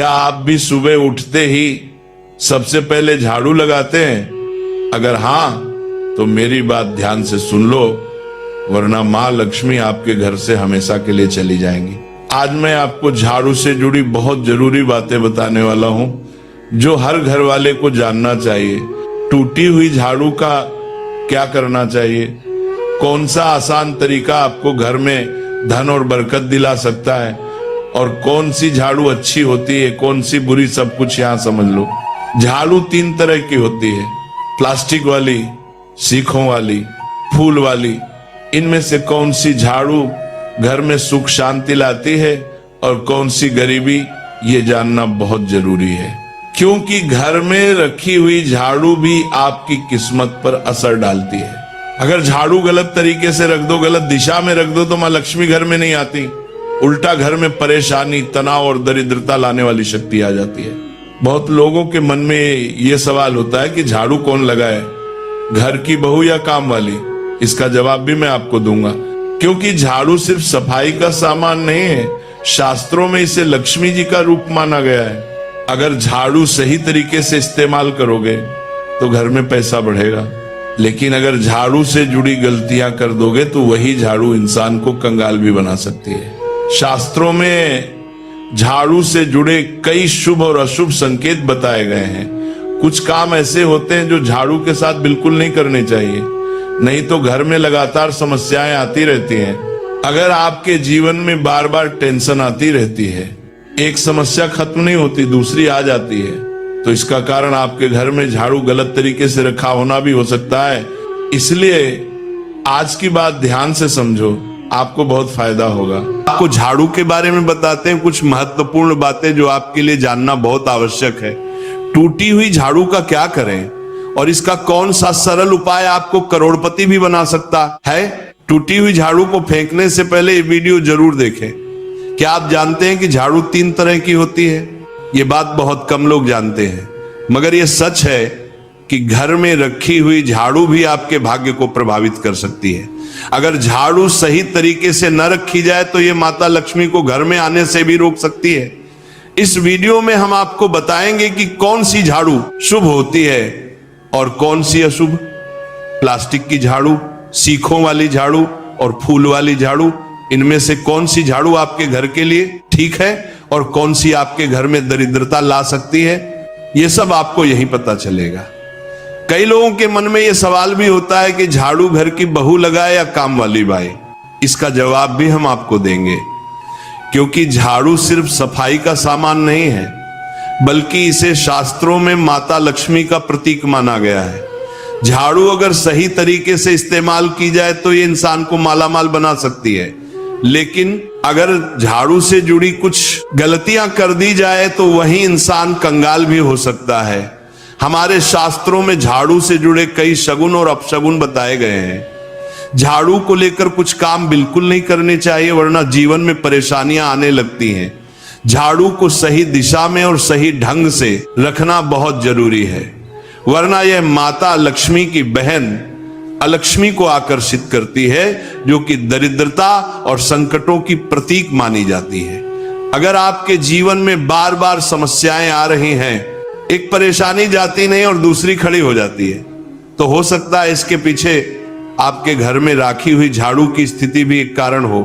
क्या आप भी सुबह उठते ही सबसे पहले झाड़ू लगाते हैं? अगर हाँ, तो मेरी बात ध्यान से सुन लो, वरना माँ लक्ष्मी आपके घर से हमेशा के लिए चली जाएंगी। आज मैं आपको झाड़ू से जुड़ी बहुत जरूरी बातें बताने वाला हूँ, जो हर घर वाले को जानना चाहिए। टूटी हुई झाड़ू का क्या करना चाहिए, कौन सा आसान तरीका आपको घर में धन और बरकत दिला सकता है, और कौन सी झाड़ू अच्छी होती है, कौन सी बुरी, सब कुछ यहाँ समझ लो। झाड़ू 3 तरह की होती है, प्लास्टिक वाली, सीखों वाली, फूल वाली। इनमें से कौन सी झाड़ू घर में सुख शांति लाती है और कौन सी गरीबी, ये जानना बहुत जरूरी है, क्योंकि घर में रखी हुई झाड़ू भी आपकी किस्मत पर असर डालती है। अगर झाड़ू गलत तरीके से रख दो, गलत दिशा में रख दो, तो माँ लक्ष्मी घर में नहीं आती, उल्टा घर में परेशानी, तनाव और दरिद्रता लाने वाली शक्ति आ जाती है। बहुत लोगों के मन में ये सवाल होता है कि झाड़ू कौन लगाए, घर की बहू या काम वाली? इसका जवाब भी मैं आपको दूंगा, क्योंकि झाड़ू सिर्फ सफाई का सामान नहीं है, शास्त्रों में इसे लक्ष्मी जी का रूप माना गया है। अगर झाड़ू सही तरीके से इस्तेमाल करोगे तो घर में पैसा बढ़ेगा, लेकिन अगर झाड़ू से जुड़ी गलतियां कर दोगे तो वही झाड़ू इंसान को कंगाल भी बना सकती है। शास्त्रों में झाड़ू से जुड़े कई शुभ और अशुभ संकेत बताए गए हैं। कुछ काम ऐसे होते हैं जो झाड़ू के साथ बिल्कुल नहीं करने चाहिए, नहीं तो घर में लगातार समस्याएं आती रहती हैं। अगर आपके जीवन में बार बार टेंशन आती रहती है, एक समस्या खत्म नहीं होती, दूसरी आ जाती है, तो इसका कारण आपके घर में झाड़ू गलत तरीके से रखा होना भी हो सकता है। इसलिए आज की बात ध्यान से समझो, आपको बहुत फायदा होगा। आपको झाड़ू के बारे में बताते हैं कुछ महत्वपूर्ण बातें जो आपके लिए जानना बहुत आवश्यक है। टूटी हुई झाड़ू का क्या करें और इसका कौन सा सरल उपाय आपको करोड़पति भी बना सकता है। टूटी हुई झाड़ू को फेंकने से पहले ये वीडियो जरूर देखें। क्या आप जानते हैं कि झाड़ू 3 तरह की होती है? ये बात बहुत कम लोग जानते हैं, मगर ये सच है कि घर में रखी हुई झाड़ू भी आपके भाग्य को प्रभावित कर सकती है। अगर झाड़ू सही तरीके से न रखी जाए तो ये माता लक्ष्मी को घर में आने से भी रोक सकती है। इस वीडियो में हम आपको बताएंगे कि कौन सी झाड़ू शुभ होती है और कौन सी अशुभ। प्लास्टिक की झाड़ू, सीखों वाली झाड़ू और फूल वाली झाड़ू, इनमें से कौन सी झाड़ू आपके घर के लिए ठीक है और कौन सी आपके घर में दरिद्रता ला सकती है, यह सब आपको यहीं पता चलेगा। कई लोगों के मन में यह सवाल भी होता है कि झाड़ू घर की बहू लगाए या काम वाली बाई। इसका जवाब भी हम आपको देंगे, क्योंकि झाड़ू सिर्फ सफाई का सामान नहीं है, बल्कि इसे शास्त्रों में माता लक्ष्मी का प्रतीक माना गया है। झाड़ू अगर सही तरीके से इस्तेमाल की जाए तो ये इंसान को मालामाल बना सकती है, लेकिन अगर झाड़ू से जुड़ी कुछ गलतियां कर दी जाए तो वही इंसान कंगाल भी हो सकता है। हमारे शास्त्रों में झाड़ू से जुड़े कई शगुन और अपशगुन बताए गए हैं। झाड़ू को लेकर कुछ काम बिल्कुल नहीं करने चाहिए, वरना जीवन में परेशानियां आने लगती हैं। झाड़ू को सही दिशा में और सही ढंग से रखना बहुत जरूरी है, वरना यह माता लक्ष्मी की बहन अलक्ष्मी को आकर्षित करती है, जो कि दरिद्रता और संकटों की प्रतीक मानी जाती है। अगर आपके जीवन में बार बार समस्याएं आ रही हैं, एक परेशानी जाती नहीं और दूसरी खड़ी हो जाती है, तो हो सकता है इसके पीछे आपके घर में राखी हुई झाड़ू की स्थिति भी एक कारण हो।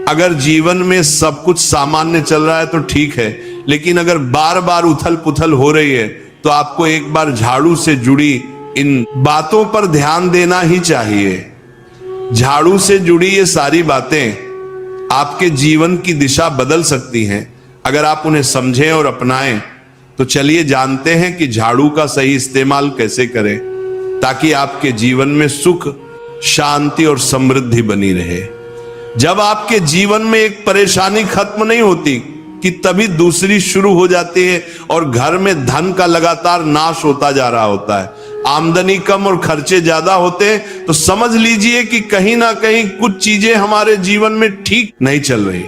अगर जीवन में सब कुछ सामान्य चल रहा है तो ठीक है, लेकिन अगर बार बार उथल पुथल हो रही है तो आपको एक बार झाड़ू से जुड़ी इन बातों पर ध्यान देना ही चाहिए। झाड़ू से जुड़ी ये सारी बातें आपके जीवन की दिशा बदल सकती हैं अगर आप उन्हें समझें और अपनाएं। तो चलिए जानते हैं कि झाड़ू का सही इस्तेमाल कैसे करें, ताकि आपके जीवन में सुख, शांति और समृद्धि बनी रहे। जब आपके जीवन में एक परेशानी खत्म नहीं होती कि तभी दूसरी शुरू हो जाती है और घर में धन का लगातार नाश होता जा रहा होता है। आमदनी कम और खर्चे ज्यादा होते हैं, तो समझ लीजिए कि कहीं ना कहीं कुछ चीजें हमारे जीवन में ठीक नहीं चल रही।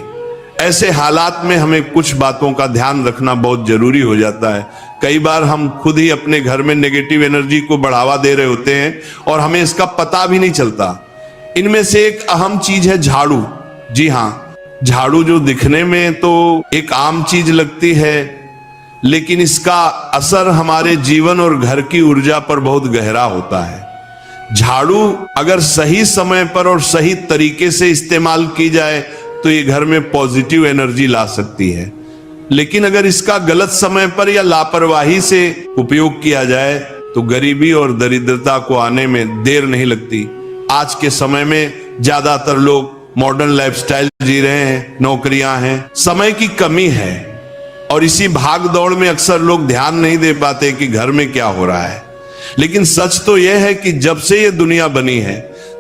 ऐसे हालात में हमें कुछ बातों का ध्यान रखना बहुत जरूरी हो जाता है। कई बार हम खुद ही अपने घर में नेगेटिव एनर्जी को बढ़ावा दे रहे होते हैं और हमें इसका पता भी नहीं चलता। इनमें से एक अहम चीज है झाड़ू। जी हाँ, झाड़ू जो दिखने में तो एक आम चीज लगती है, लेकिन इसका असर हमारे जीवन और घर की ऊर्जा पर बहुत गहरा होता है। झाड़ू अगर सही समय पर और सही तरीके से इस्तेमाल की जाए तो ये घर में पॉजिटिव एनर्जी ला सकती है, लेकिन अगर इसका गलत समय पर या लापरवाही से उपयोग किया जाए तो गरीबी और दरिद्रता को आने में देर नहीं लगती। आज के समय में ज्यादातर लोग मॉडर्न लाइफस्टाइल जी रहे हैं, नौकरियां हैं, समय की कमी है और इसी भाग दौड़ में अक्सर लोग ध्यान नहीं दे पाते कि घर में क्या हो रहा है। लेकिन सच तो यह है कि जब से ये दुनिया बनी है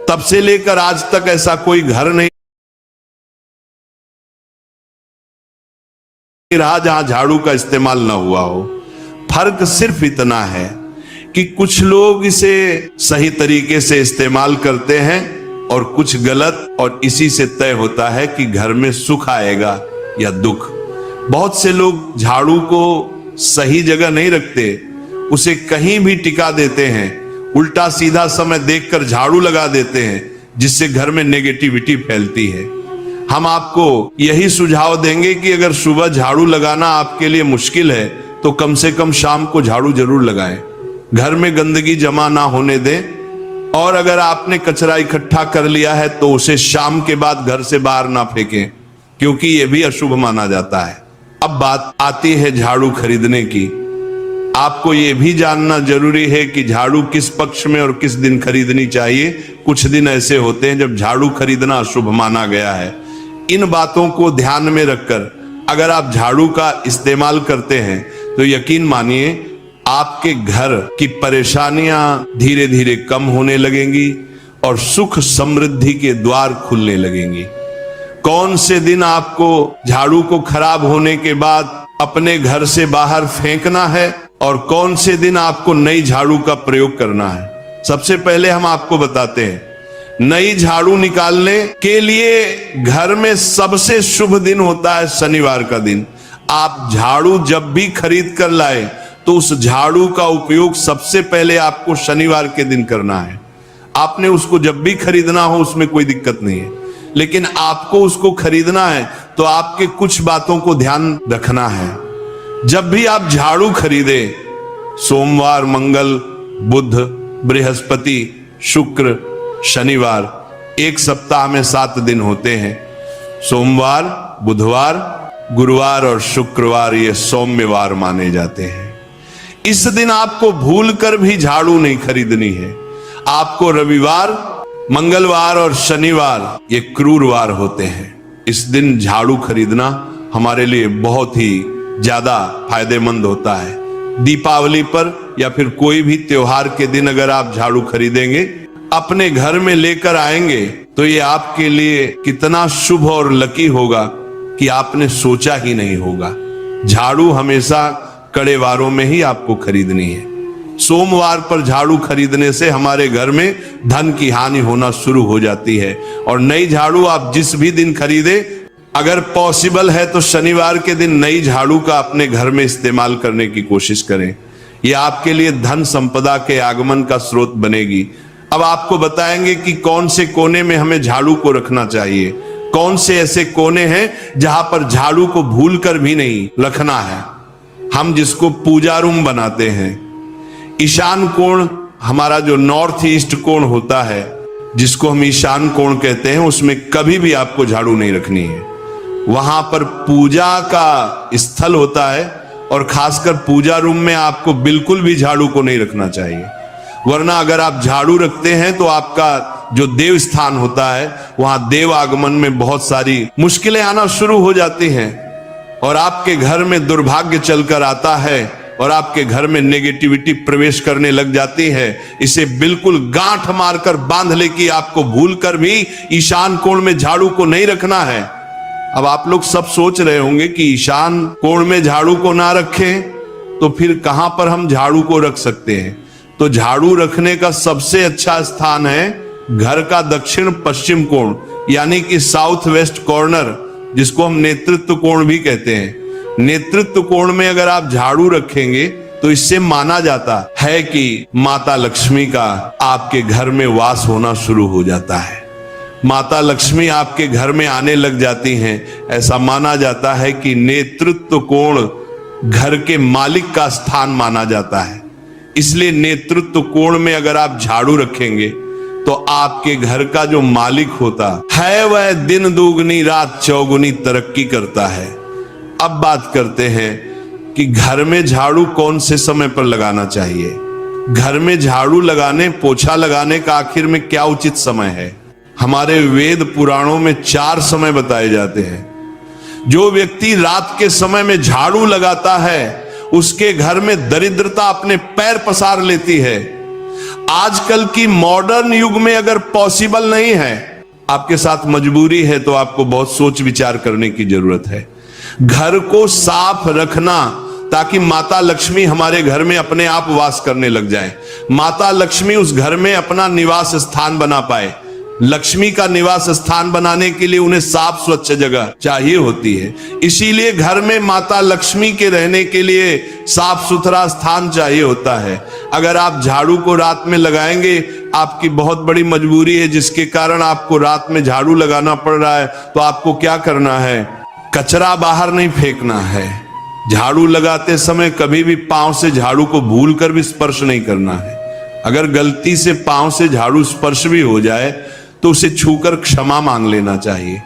तब से लेकर आज तक ऐसा कोई घर नहीं रहा जहां झाड़ू का इस्तेमाल ना हुआ हो। फर्क सिर्फ इतना है कि कुछ लोग इसे सही तरीके से इस्तेमाल करते हैं और कुछ गलत, और इसी से तय होता है कि घर में सुख आएगा या दुख। बहुत से लोग झाड़ू को सही जगह नहीं रखते, उसे कहीं भी टिका देते हैं, उल्टा सीधा समय देखकर झाड़ू लगा देते हैं, जिससे घर में नेगेटिविटी फैलती है। हम आपको यही सुझाव देंगे कि अगर सुबह झाड़ू लगाना आपके लिए मुश्किल है तो कम से कम शाम को झाड़ू जरूर लगाएं। घर में गंदगी जमा ना होने दें, और अगर आपने कचरा इकट्ठा कर लिया है तो उसे शाम के बाद घर से बाहर ना फेंकें, क्योंकि यह भी अशुभ माना जाता है। अब बात आती है झाड़ू खरीदने की। आपको यह भी जानना जरूरी है कि झाड़ू किस पक्ष में और किस दिन खरीदनी चाहिए। कुछ दिन ऐसे होते हैं जब झाड़ू खरीदना अशुभ माना गया है। इन बातों को ध्यान में रखकर अगर आप झाड़ू का इस्तेमाल करते हैं तो यकीन मानिए आपके घर की परेशानियां धीरे धीरे कम होने लगेंगी और सुख समृद्धि के द्वार खुलने लगेंगी। कौन से दिन आपको झाड़ू को खराब होने के बाद अपने घर से बाहर फेंकना है और कौन से दिन आपको नई झाड़ू का प्रयोग करना है, सबसे पहले हम आपको बताते हैं। नई झाड़ू निकालने के लिए घर में सबसे शुभ दिन होता है शनिवार का दिन। आप झाड़ू जब भी खरीद कर लाए तो उस झाड़ू का उपयोग सबसे पहले आपको शनिवार के दिन करना है। आपने उसको जब भी खरीदना हो उसमें कोई दिक्कत नहीं है, लेकिन आपको उसको खरीदना है तो आपके कुछ बातों को ध्यान रखना है। जब भी आप झाड़ू खरीदे, सोमवार, मंगल, बुध, बृहस्पति, शुक्र, शनिवार, एक सप्ताह में 7 दिन होते हैं। सोमवार, बुधवार, गुरुवार और शुक्रवार ये सौम्यवार माने जाते हैं। इस दिन आपको भूलकर भी झाड़ू नहीं खरीदनी है। आपको रविवार, मंगलवार और शनिवार ये क्रूरवार होते हैं। इस दिन झाड़ू खरीदना हमारे लिए बहुत ही ज्यादा फायदेमंद होता है। दीपावली पर या फिर कोई भी त्योहार के दिन अगर आप झाड़ू खरीदेंगे, अपने घर में लेकर आएंगे तो ये आपके लिए कितना शुभ और लकी होगा कि आपने सोचा ही नहीं होगा। झाड़ू हमेशा कड़े वारों में ही आपको खरीदनी है। सोमवार पर झाड़ू खरीदने से हमारे घर में धन की हानि होना शुरू हो जाती है। और नई झाड़ू आप जिस भी दिन खरीदे, अगर पॉसिबल है तो शनिवार के दिन नई झाड़ू का अपने घर में इस्तेमाल करने की कोशिश करें। यह आपके लिए धन संपदा के आगमन का स्रोत बनेगी। अब आपको बताएंगे कि कौन से कोने में हमें झाड़ू को रखना चाहिए, कौन से ऐसे कोने हैं जहां पर झाड़ू को भूलकर भी नहीं रखना है। हम जिसको पूजा रूम बनाते हैं, ईशान कोण हमारा जो नॉर्थ ईस्ट कोण होता है, जिसको हम ईशान कोण कहते हैं, उसमें कभी भी आपको झाड़ू नहीं रखनी है। वहां पर पूजा का स्थल होता है और खासकर पूजा रूम में आपको बिल्कुल भी झाड़ू को नहीं रखना चाहिए। वरना अगर आप झाड़ू रखते हैं तो आपका जो देव स्थान होता है वहां देव आगमन में बहुत सारी मुश्किलें आना शुरू हो जाती हैं और आपके घर में दुर्भाग्य चलकर आता है और आपके घर में नेगेटिविटी प्रवेश करने लग जाती है। इसे बिल्कुल गांठ मारकर बांध ले कि आपको भूलकर भी ईशान कोण में झाड़ू को नहीं रखना है। अब आप लोग सब सोच रहे होंगे कि ईशान कोण में झाड़ू को ना रखें तो फिर कहां पर हम झाड़ू को रख सकते हैं। तो झाड़ू रखने का सबसे अच्छा स्थान है घर का दक्षिण पश्चिम कोण, यानी कि साउथ वेस्ट कॉर्नर, जिसको हम नेतृत्व कोण भी कहते हैं। नेतृत्व कोण में अगर आप झाड़ू रखेंगे तो इससे माना जाता है कि माता लक्ष्मी का आपके घर में वास होना शुरू हो जाता है। माता लक्ष्मी आपके घर में आने लग जाती हैं। ऐसा माना जाता है कि नेतृत्व कोण घर के मालिक का स्थान माना जाता है, इसलिए नेतृत्व कोण में अगर आप झाड़ू रखेंगे तो आपके घर का जो मालिक होता है वह दिन दुगनी रात चौगुनी तरक्की करता है। अब बात करते हैं कि घर में झाड़ू कौन से समय पर लगाना चाहिए। घर में झाड़ू लगाने, पोछा लगाने का आखिर में क्या उचित समय है? हमारे वेद पुराणों में 4 समय बताए जाते हैं। जो व्यक्ति रात के समय में झाड़ू लगाता है उसके घर में दरिद्रता अपने पैर पसार लेती है। आजकल की मॉडर्न युग में अगर पॉसिबल नहीं है, आपके साथ मजबूरी है, तो आपको बहुत सोच विचार करने की जरूरत है। घर को साफ रखना ताकि माता लक्ष्मी हमारे घर में अपने आप वास करने लग जाए, माता लक्ष्मी उस घर में अपना निवास स्थान बना पाए। लक्ष्मी का निवास स्थान बनाने के लिए उन्हें साफ स्वच्छ जगह चाहिए होती है, इसीलिए घर में माता लक्ष्मी के रहने के लिए साफ सुथरा स्थान चाहिए होता है। अगर आप झाड़ू को रात में लगाएंगे, आपकी बहुत बड़ी मजबूरी है जिसके कारण आपको रात में झाड़ू लगाना पड़ रहा है, तो आपको क्या करना है? कचरा बाहर नहीं फेंकना है। झाड़ू लगाते समय कभी भी पांव से झाड़ू को भूलकर भी स्पर्श नहीं करना है। अगर गलती से पांव से झाड़ू स्पर्श भी हो जाए तो उसे छूकर क्षमा मांग लेना चाहिए।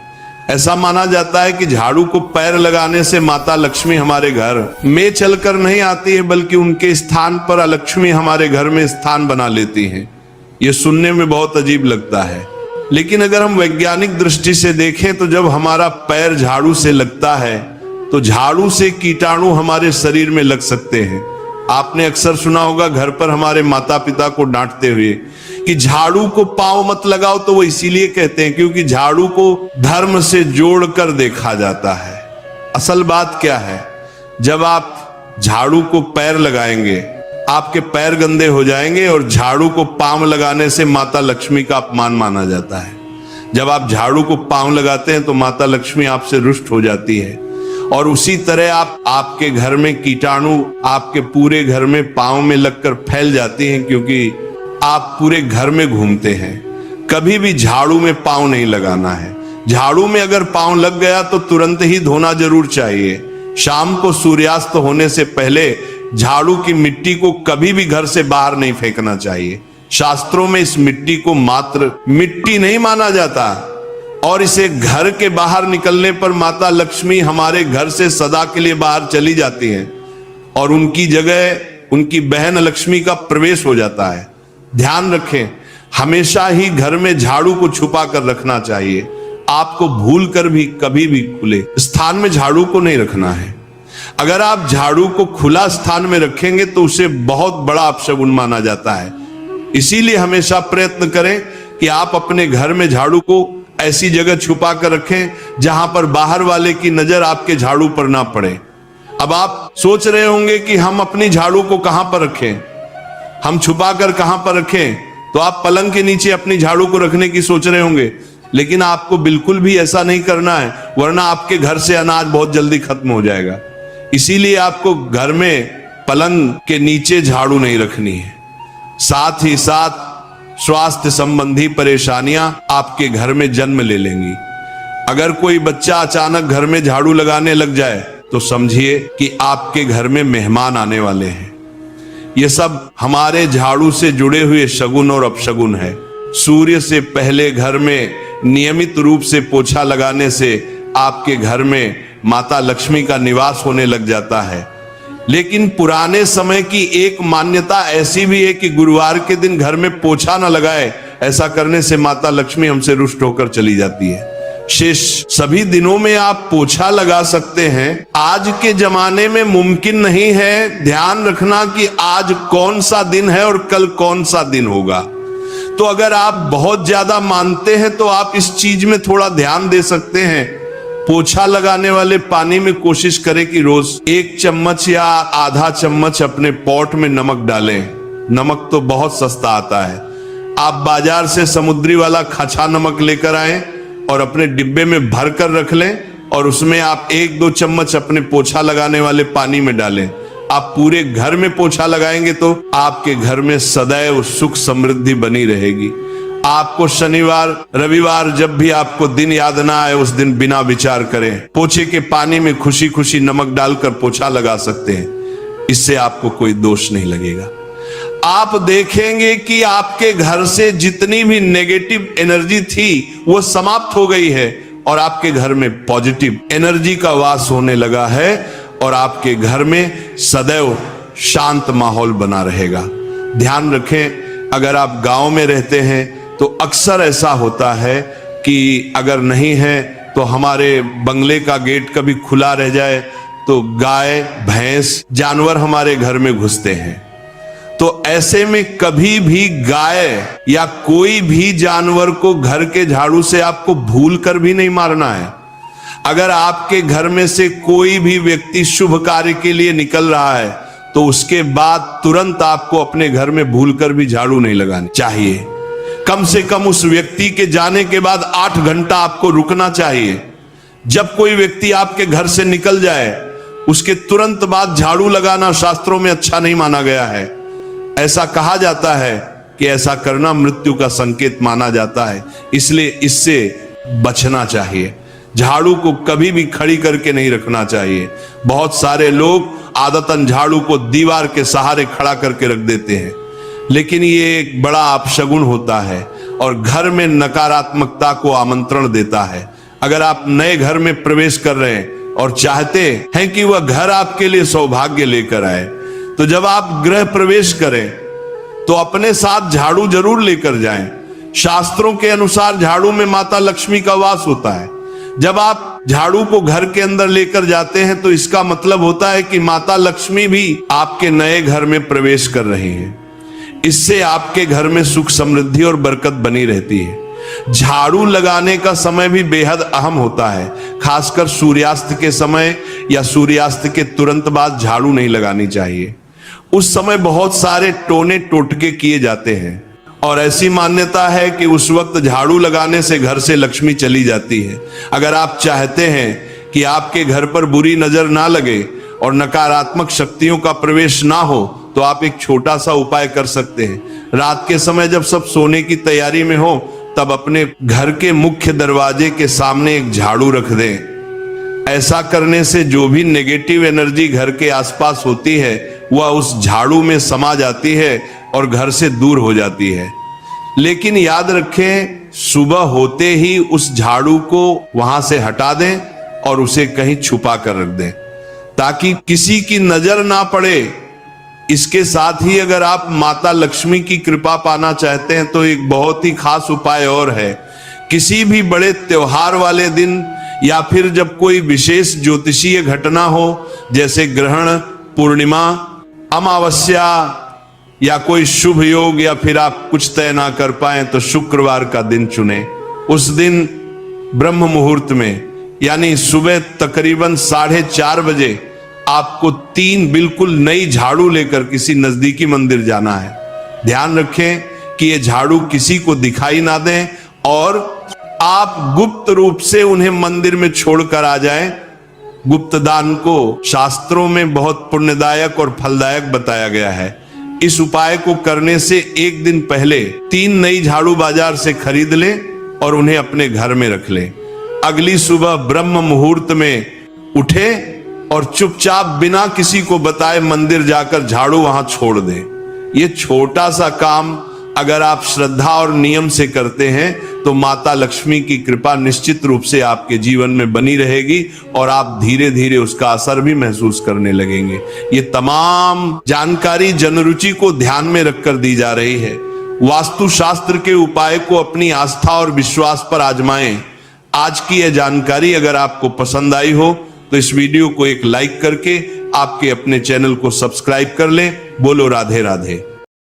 ऐसा माना जाता है कि झाड़ू को पैर लगाने से माता लक्ष्मी हमारे घर में चलकर नहीं आती है, बल्कि उनके स्थान पर लक्ष्मी हमारे घर में स्थान बना लेती हैं। यह सुनने में बहुत अजीब लगता है, लेकिन अगर हम वैज्ञानिक दृष्टि से देखें तो जब हमारा पैर झाड़ू से लगता है तो झाड़ू से कीटाणु हमारे शरीर में लग सकते हैं। आपने अक्सर सुना होगा घर पर हमारे माता पिता को डांटते हुए कि झाड़ू को पांव मत लगाओ, तो वो इसीलिए कहते हैं क्योंकि झाड़ू को धर्म से जोड़कर देखा जाता है। असल बात क्या है? जब आप झाड़ू को पैर लगाएंगे, आपके पैर गंदे हो जाएंगे, और झाड़ू को पांव लगाने से माता लक्ष्मी का अपमान माना जाता है। जब आप झाड़ू को पांव लगाते हैं तो माता लक्ष्मी आपसे रुष्ट हो जाती है, और उसी तरह आपके घर में कीटाणु आपके पूरे घर में पांव में लगकर फैल जाती हैं, क्योंकि आप पूरे घर में घूमते हैं। कभी भी झाड़ू में पांव नहीं लगाना है। झाड़ू में अगर पांव लग गया तो तुरंत ही धोना जरूर चाहिए। शाम को सूर्यास्त होने से पहले झाड़ू की मिट्टी को कभी भी घर से बाहर नहीं फेंकना चाहिए। शास्त्रों में इस मिट्टी को मात्र मिट्टी नहीं माना जाता, और इसे घर के बाहर निकलने पर माता लक्ष्मी हमारे घर से सदा के लिए बाहर चली जाती हैं और उनकी जगह उनकी बहन लक्ष्मी का प्रवेश हो जाता है। ध्यान रखें, हमेशा ही घर में झाड़ू को छुपा कर रखना चाहिए। आपको भूल कर भी कभी भी खुले स्थान में झाड़ू को नहीं रखना है। अगर आप झाड़ू को खुला स्थान में रखेंगे तो उसे बहुत बड़ा अपशगुन माना जाता है। इसीलिए हमेशा प्रयत्न करें कि आप अपने घर में झाड़ू को ऐसी जगह छुपा कर रखें जहां पर बाहर वाले की नजर आपके झाड़ू पर ना पड़े। अब आप सोच रहे होंगे कि हम अपनी झाड़ू को कहां पर रखें, हम छुपा कर कहां पर रखें? तो आप पलंग के नीचे अपनी झाड़ू को रखने की सोच रहे होंगे, लेकिन आपको बिल्कुल भी ऐसा नहीं करना है, वरना आपके घर से अनाज बहुत जल्दी खत्म हो जाएगा। इसीलिए आपको घर में पलंग के नीचे झाड़ू नहीं रखनी है। साथ ही साथ स्वास्थ्य संबंधी परेशानियां आपके घर में जन्म ले लेंगी। अगर कोई बच्चा अचानक घर में झाड़ू लगाने लग जाए तो समझिए कि आपके घर में मेहमान आने वाले हैं। यह सब हमारे झाड़ू से जुड़े हुए शगुन और अपशगुन है। सूर्य से पहले घर में नियमित रूप से पोछा लगाने से आपके घर में माता लक्ष्मी का निवास होने लग जाता है। लेकिन पुराने समय की एक मान्यता ऐसी भी है कि गुरुवार के दिन घर में पोछा न लगाए, ऐसा करने से माता लक्ष्मी हमसे रुष्ट होकर चली जाती है। शेष सभी दिनों में आप पोछा लगा सकते हैं। आज के जमाने में मुमकिन नहीं है। ध्यान रखना कि आज कौन सा दिन है और कल कौन सा दिन होगा। तो अगर आप बहुत ज्यादा मानते हैं तो आप इस चीज में थोड़ा ध्यान दे सकते हैं। पोछा लगाने वाले पानी में कोशिश करें कि रोज 1 चम्मच या आधा चम्मच अपने पॉट में नमक डालें। नमक तो बहुत सस्ता आता है। आप बाजार से समुद्री वाला खचा नमक लेकर आए और अपने डिब्बे में भर कर रख लें, और उसमें आप 1-2 चम्मच अपने पोछा लगाने वाले पानी में डालें। आप पूरे घर में पोछा लगाएंगे तो आपके घर में सदैव सुख समृद्धि बनी रहेगी। आपको शनिवार रविवार जब भी आपको दिन याद ना आए उस दिन बिना विचार करें पोछे के पानी में खुशी खुशी नमक डालकर पोछा लगा सकते हैं। इससे आपको कोई दोष नहीं लगेगा। आप देखेंगे कि आपके घर से जितनी भी नेगेटिव एनर्जी थी वो समाप्त हो गई है और आपके घर में पॉजिटिव एनर्जी का वास होने लगा है और आपके घर में सदैव शांत माहौल बना रहेगा। ध्यान रखें, अगर आप गांव में रहते हैं तो अक्सर ऐसा होता है कि अगर नहीं है तो हमारे बंगले का गेट कभी खुला रह जाए तो गाय भैंस जानवर हमारे घर में घुसते हैं। तो ऐसे में कभी भी गाय या कोई भी जानवर को घर के झाड़ू से आपको भूल कर भी नहीं मारना है। अगर आपके घर में से कोई भी व्यक्ति शुभ कार्य के लिए निकल रहा है तो उसके बाद तुरंत आपको अपने घर में भूलकर भी झाड़ू नहीं लगानी चाहिए। कम से कम उस व्यक्ति के जाने के बाद 8 घंटा आपको रुकना चाहिए। जब कोई व्यक्ति आपके घर से निकल जाए उसके तुरंत बाद झाड़ू लगाना शास्त्रों में अच्छा नहीं माना गया है। ऐसा कहा जाता है कि ऐसा करना मृत्यु का संकेत माना जाता है, इसलिए इससे बचना चाहिए। झाड़ू को कभी भी खड़ी करके नहीं रखना चाहिए। बहुत सारे लोग आदतन झाड़ू को दीवार के सहारे खड़ा करके रख देते हैं, लेकिन ये एक बड़ा अपशगुन होता है और घर में नकारात्मकता को आमंत्रण देता है। अगर आप नए घर में प्रवेश कर रहे हैं और चाहते हैं कि वह घर आपके लिए सौभाग्य लेकर आए, तो जब आप गृह प्रवेश करें तो अपने साथ झाड़ू जरूर लेकर जाएं। शास्त्रों के अनुसार झाड़ू में माता लक्ष्मी का वास होता है। जब आप झाड़ू को घर के अंदर लेकर जाते हैं तो इसका मतलब होता है कि माता लक्ष्मी भी आपके नए घर में प्रवेश कर रही हैं। इससे आपके घर में सुख समृद्धि और बरकत बनी रहती है। झाड़ू लगाने का समय भी बेहद अहम होता है। खासकर सूर्यास्त के समय या सूर्यास्त के तुरंत बाद झाड़ू नहीं लगानी चाहिए। उस समय बहुत सारे टोने टोटके किए जाते हैं और ऐसी मान्यता है कि उस वक्त झाड़ू लगाने से घर से लक्ष्मी चली जाती है। अगर आप चाहते हैं कि आपके घर पर बुरी नजर ना लगे और नकारात्मक शक्तियों का प्रवेश ना हो तो आप एक छोटा सा उपाय कर सकते हैं। रात के समय जब सब सोने की तैयारी में हो तब अपने घर के मुख्य दरवाजे के सामने एक झाड़ू रख दें। ऐसा करने से जो भी नेगेटिव एनर्जी घर के आसपास होती है वह उस झाड़ू में समा जाती है और घर से दूर हो जाती है। लेकिन याद रखें, सुबह होते ही उस झाड़ू को वहां से हटा दें और उसे कहीं छुपा कर रख दें ताकि किसी की नजर ना पड़े। इसके साथ ही अगर आप माता लक्ष्मी की कृपा पाना चाहते हैं तो एक बहुत ही खास उपाय और है। किसी भी बड़े त्योहार वाले दिन या फिर जब कोई विशेष ज्योतिषीय घटना हो जैसे ग्रहण, पूर्णिमा, अमावस्या या कोई शुभ योग या फिर आप कुछ तय ना कर पाए तो शुक्रवार का दिन चुने। उस दिन ब्रह्म मुहूर्त में यानी सुबह तकरीबन 4:30 बजे आपको 3 बिल्कुल नई झाड़ू लेकर किसी नजदीकी मंदिर जाना है। ध्यान रखें कि ये झाड़ू किसी को दिखाई ना दें और आप गुप्त रूप से उन्हें मंदिर में छोड़कर आ जाएं। गुप्त दान को शास्त्रों में बहुत पुण्यदायक और फलदायक बताया गया है। इस उपाय को करने से एक दिन पहले 3 नई झाड़ू बाजार से खरीद लें और उन्हें अपने घर में रख लें। अगली सुबह ब्रह्म मुहूर्त में उठें और चुपचाप बिना किसी को बताए मंदिर जाकर झाड़ू वहां छोड़ दें। यह छोटा सा काम अगर आप श्रद्धा और नियम से करते हैं तो माता लक्ष्मी की कृपा निश्चित रूप से आपके जीवन में बनी रहेगी और आप धीरे धीरे उसका असर भी महसूस करने लगेंगे। ये तमाम जानकारी जनरुचि को ध्यान में रखकर दी जा रही है। वास्तु शास्त्र के उपाय को अपनी आस्था और विश्वास पर आजमाएं। आज की यह जानकारी अगर आपको पसंद आई हो तो इस वीडियो को एक लाइक करके आपके अपने चैनल को सब्सक्राइब कर लें। बोलो राधे राधे।